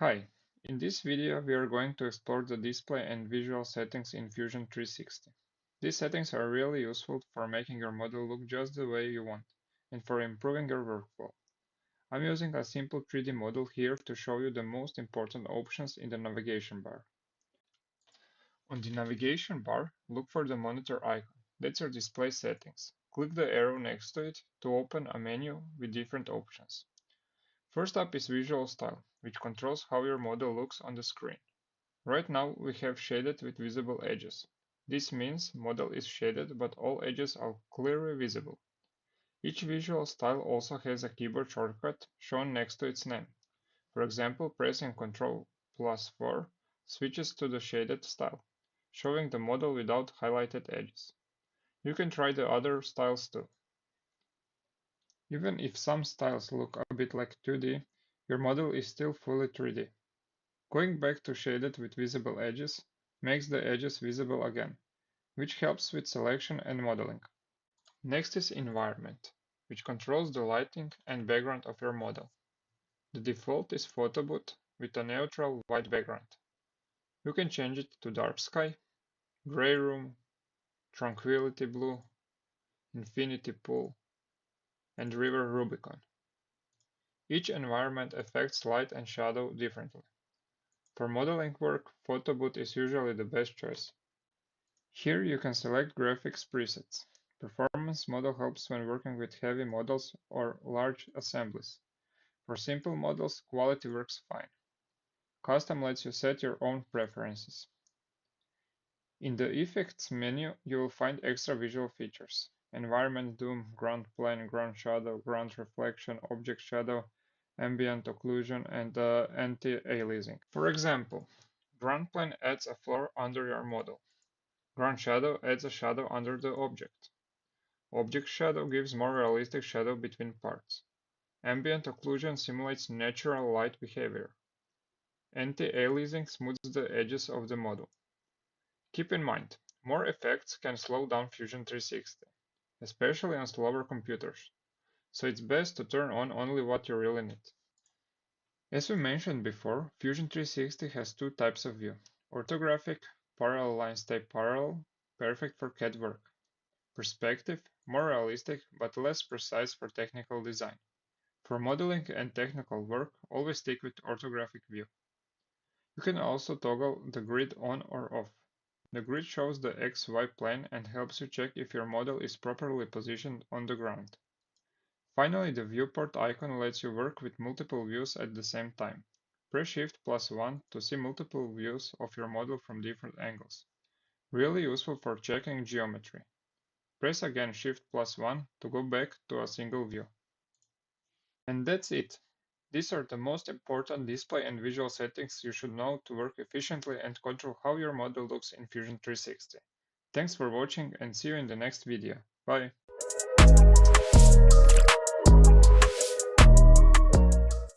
Hi, in this video we are going to explore the display and visual settings in Fusion 360. These settings are really useful for making your model look just the way you want and for improving your workflow. I'm using a simple 3D model here to show you the most important options in the navigation bar. On the navigation bar, look for the monitor icon. That's your display settings. Click the arrow next to it to open a menu with different options. First up is Visual Style, which controls how your model looks on the screen. Right now we have shaded with visible edges. This means model is shaded but all edges are clearly visible. Each visual style also has a keyboard shortcut shown next to its name. For example, pressing Ctrl+4 switches to the shaded style, showing the model without highlighted edges. You can try the other styles too. Even if some styles look a bit like 2D, your model is still fully 3D. Going back to shaded with visible edges makes the edges visible again, which helps with selection and modeling. Next is Environment, which controls the lighting and background of your model. The default is Photo Booth with a neutral white background. You can change it to Dark Sky, Gray Room, Tranquility Blue, Infinity Pool, and River Rubicon. Each environment affects light and shadow differently. For modeling work, Photo Booth is usually the best choice. Here you can select graphics presets. Performance model helps when working with heavy models or large assemblies. For simple models, quality works fine. Custom lets you set your own preferences. In the Effects menu, you will find extra visual features. Environment Zoom, Ground Plane, Ground Shadow, Ground Reflection, Object Shadow, Ambient Occlusion, and Anti-Aliasing. For example, Ground Plane adds a floor under your model. Ground Shadow adds a shadow under the object. Object Shadow gives more realistic shadow between parts. Ambient Occlusion simulates natural light behavior. Anti-Aliasing smooths the edges of the model. Keep in mind, more effects can slow down Fusion 360, especially on slower computers, so it's best to turn on only what you really need. As we mentioned before, Fusion 360 has two types of view: orthographic, parallel lines stay parallel, perfect for CAD work. Perspective, more realistic but less precise for technical design. For modeling and technical work, always stick with orthographic view. You can also toggle the grid on or off. The grid shows the XY plane and helps you check if your model is properly positioned on the ground. Finally, the viewport icon lets you work with multiple views at the same time. Press Shift+1 to see multiple views of your model from different angles. Really useful for checking geometry. Press again Shift+1 to go back to a single view. And that's it. These are the most important display and visual settings you should know to work efficiently and control how your model looks in Fusion 360. Thanks for watching and see you in the next video. Bye!